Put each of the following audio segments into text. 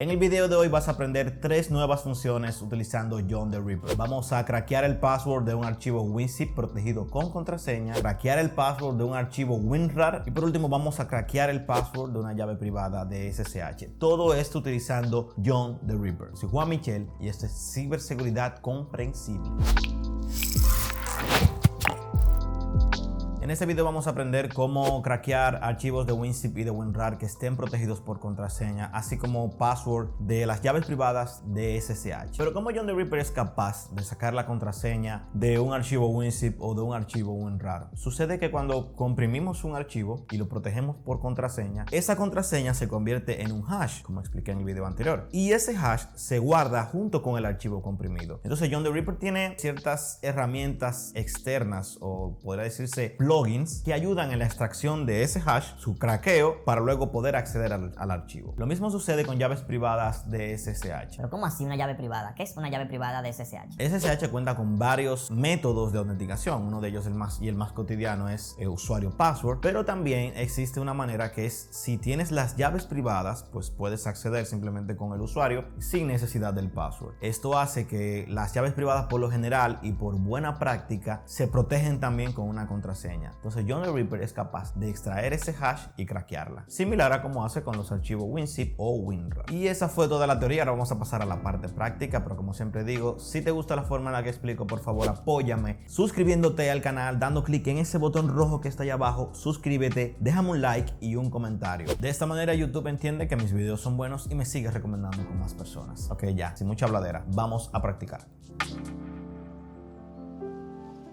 En el video de hoy vas a aprender 3 nuevas funciones utilizando John the Ripper. Vamos a craquear el password de un archivo WinZip protegido con contraseña, craquear el password de un archivo WinRAR y por último vamos a craquear el password de una llave privada de SSH. Todo esto utilizando John the Ripper. Soy Juan Michel y esto es ciberseguridad comprensible. En este video vamos a aprender cómo craquear archivos de WinZip y de WinRAR que estén protegidos por contraseña, así como password de las llaves privadas de SSH. Pero ¿cómo John the Ripper es capaz de sacar la contraseña de un archivo WinZip o de un archivo WinRAR? Sucede que cuando comprimimos un archivo y lo protegemos por contraseña, esa contraseña se convierte en un hash, como expliqué en el video anterior, y ese hash se guarda junto con el archivo comprimido. Entonces John the Ripper tiene ciertas herramientas externas, o podría decirse plugins, que ayudan en la extracción de ese hash, su craqueo, para luego poder acceder al archivo. Lo mismo sucede con llaves privadas de SSH. ¿Pero cómo así una llave privada? ¿Qué es una llave privada de SSH? SSH cuenta con varios métodos de autenticación. Uno de ellos, el más cotidiano, es el usuario password, pero también existe una manera que es, si tienes las llaves privadas, pues puedes acceder simplemente con el usuario sin necesidad del password. Esto hace que las llaves privadas por lo general y por buena práctica se protegen también con una contraseña. Entonces John the Ripper es capaz de extraer ese hash y craquearla, similar a como hace con los archivos WinZip o WinRAR. Y esa fue toda la teoría. Ahora vamos a pasar a la parte práctica, pero como siempre digo, si te gusta la forma en la que explico, por favor apóyame suscribiéndote al canal, dando clic en ese botón rojo que está allá abajo, suscríbete, déjame un like y un comentario. De esta manera YouTube entiende que mis videos son buenos y me sigue recomendando con más personas. Ok, ya, sin mucha habladera, vamos a practicar.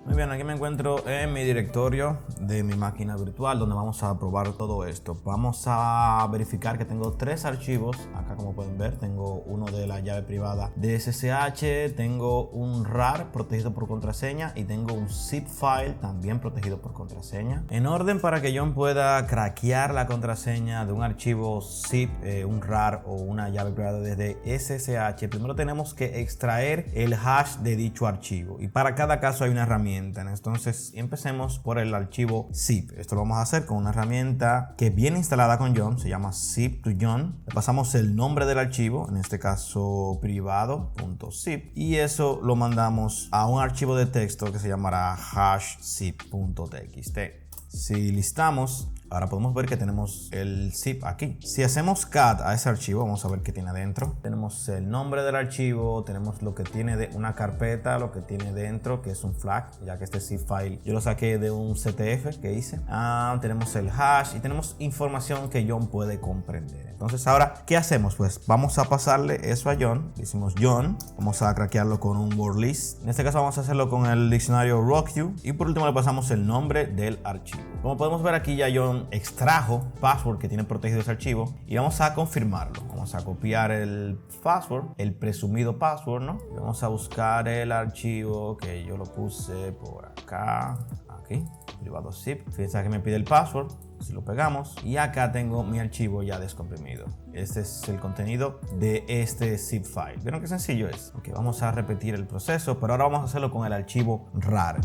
Muy bien, aquí me encuentro en mi directorio de mi máquina virtual donde vamos a probar todo esto. Vamos a verificar que tengo 3 archivos. Acá, como pueden ver, tengo uno de la llave privada de SSH, tengo un RAR protegido por contraseña y tengo un zip file también protegido por contraseña. En orden para que yo pueda craquear la contraseña de un archivo zip, un RAR o una llave privada desde SSH, primero tenemos que extraer el hash de dicho archivo y para cada caso hay una herramienta. Entonces empecemos por el archivo zip. Esto lo vamos a hacer con una herramienta que viene instalada con John, se llama zip2john. Le pasamos el nombre del archivo, en este caso privado.zip, y eso lo mandamos a un archivo de texto que se llamará hashzip.txt. Si listamos, ahora podemos ver que tenemos el zip aquí. Si hacemos cat a ese archivo, vamos a ver qué tiene adentro. Tenemos el nombre del archivo, tenemos lo que tiene de una carpeta, lo que tiene dentro, que es un flag, ya que este zip file yo lo saqué de un CTF que hice. Tenemos el hash y tenemos información que John puede comprender. Entonces ahora, ¿qué hacemos? Pues vamos a pasarle eso a John. Decimos John, vamos a craquearlo con un word list. En este caso vamos a hacerlo con el diccionario RockYou y por último le pasamos el nombre del archivo. Como podemos ver aquí, ya John extrajo password que tiene protegido ese archivo y vamos a confirmarlo. Vamos a copiar el password, el presumido password, ¿no? Y vamos a buscar el archivo que yo lo puse por acá, aquí, privado zip. Fíjense que me pide el password. Si lo pegamos y acá tengo mi archivo ya descomprimido. Este es el contenido de este zip file. ¿Vieron qué sencillo es? Ok, vamos a repetir el proceso, pero ahora vamos a hacerlo con el archivo RAR.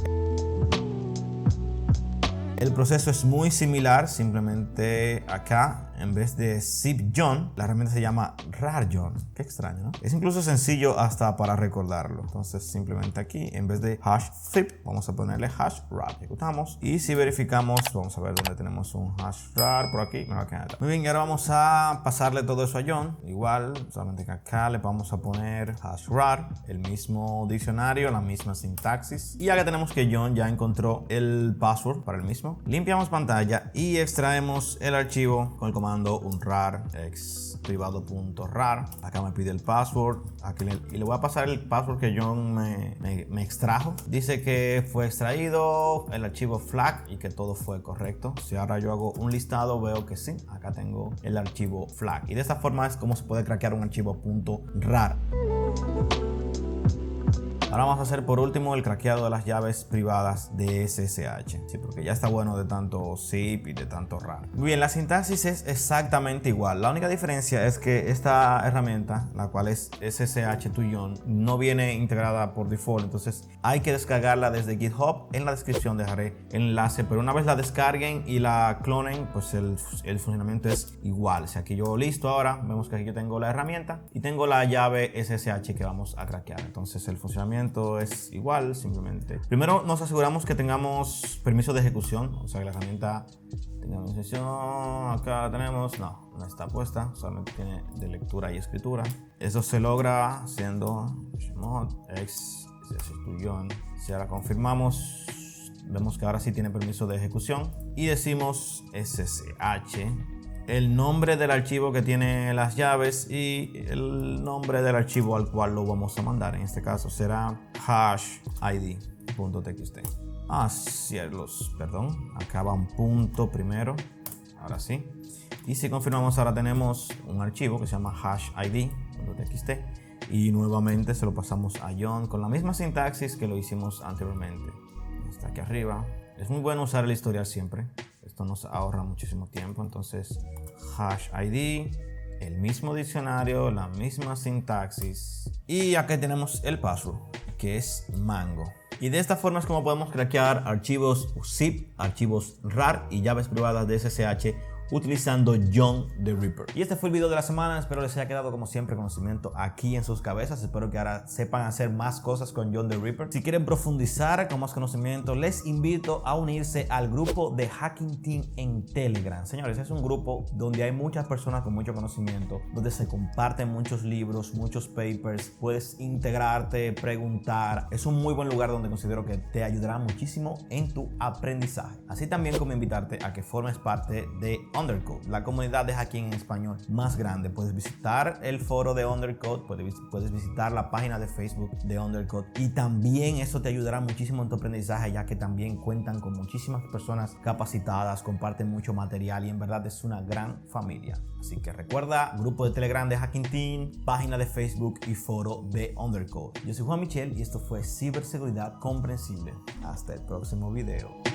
El proceso es muy similar, simplemente acá en vez de zip.john, la herramienta se llama rar.john. Qué extraño, ¿no? Es incluso sencillo hasta para recordarlo. Entonces simplemente aquí, en vez de hash zip, vamos a ponerle hash rar. Ejecutamos y si verificamos, vamos a ver dónde tenemos un hash rar por aquí. Muy bien, y ahora vamos a pasarle todo eso a John. Igual, solamente que acá le vamos a poner hash rar, el mismo diccionario, la misma sintaxis. Y acá tenemos que John ya encontró el password para el mismo. Limpiamos pantalla y extraemos el archivo con el comando unrar ex privado.rar. Acá me pide el password. Aquí le voy a pasar el password que John me extrajo. Dice que fue extraído el archivo flag y que todo fue correcto. Si ahora yo hago un listado, veo que sí. Acá tengo el archivo flag. Y de esta forma es como se puede craquear un archivo .rar. Ahora vamos a hacer por último el craqueado de las llaves privadas de SSH. Sí, porque ya está bueno de tanto zip y de tanto RAR. Muy bien, la sintaxis es exactamente igual. La única diferencia es que esta herramienta, la cual es SSH to John, no viene integrada por default. Entonces hay que descargarla desde GitHub. En la descripción dejaré el enlace, pero una vez la descarguen y la clonen, pues el funcionamiento es igual. O sea, aquí yo listo ahora. Vemos que aquí yo tengo la herramienta y tengo la llave SSH que vamos a craquear. Entonces el funcionamiento es igual, simplemente. Primero nos aseguramos que tengamos permiso de ejecución, o sea que la herramienta tenga sesión. Acá la tenemos, no está puesta, solamente tiene de lectura y escritura. Eso se logra haciendo mod x SSH. Si ahora confirmamos, vemos que ahora sí tiene permiso de ejecución y decimos SSH, el nombre del archivo que tiene las llaves y el nombre del archivo al cual lo vamos a mandar. En este caso será hashid.txt. Cielos, perdón, acá va un punto primero, ahora sí. Y si confirmamos, ahora tenemos un archivo que se llama hashid.txt y nuevamente se lo pasamos a John con la misma sintaxis que lo hicimos anteriormente. Está aquí arriba. Es muy bueno usar el historial siempre. Esto nos ahorra muchísimo tiempo. Entonces, hashid, el mismo diccionario, la misma sintaxis. Y aquí tenemos el password, que es mango. Y de esta forma es como podemos craquear archivos zip, archivos RAR y llaves privadas de SSH utilizando John the Ripper. Y este fue el video de la semana. Espero les haya quedado como siempre conocimiento aquí en sus cabezas. Espero que ahora sepan hacer más cosas con John the Ripper. Si quieren profundizar con más conocimiento, les invito a unirse al grupo de Hacking Team en Telegram. Señores, es un grupo donde hay muchas personas con mucho conocimiento, donde se comparten muchos libros, muchos papers. Puedes integrarte, preguntar. Es un muy buen lugar donde considero que te ayudará muchísimo en tu aprendizaje. Así también como invitarte a que formes parte de Undercode, la comunidad de hacking en español más grande. Puedes visitar el foro de Undercode, puedes visitar la página de Facebook de Undercode y también eso te ayudará muchísimo en tu aprendizaje, ya que también cuentan con muchísimas personas capacitadas, comparten mucho material y en verdad es una gran familia. Así que recuerda, grupo de Telegram de Hacking Team, página de Facebook y foro de Undercode. Yo soy Juan Michel y esto fue Ciberseguridad Comprensible. Hasta el próximo video.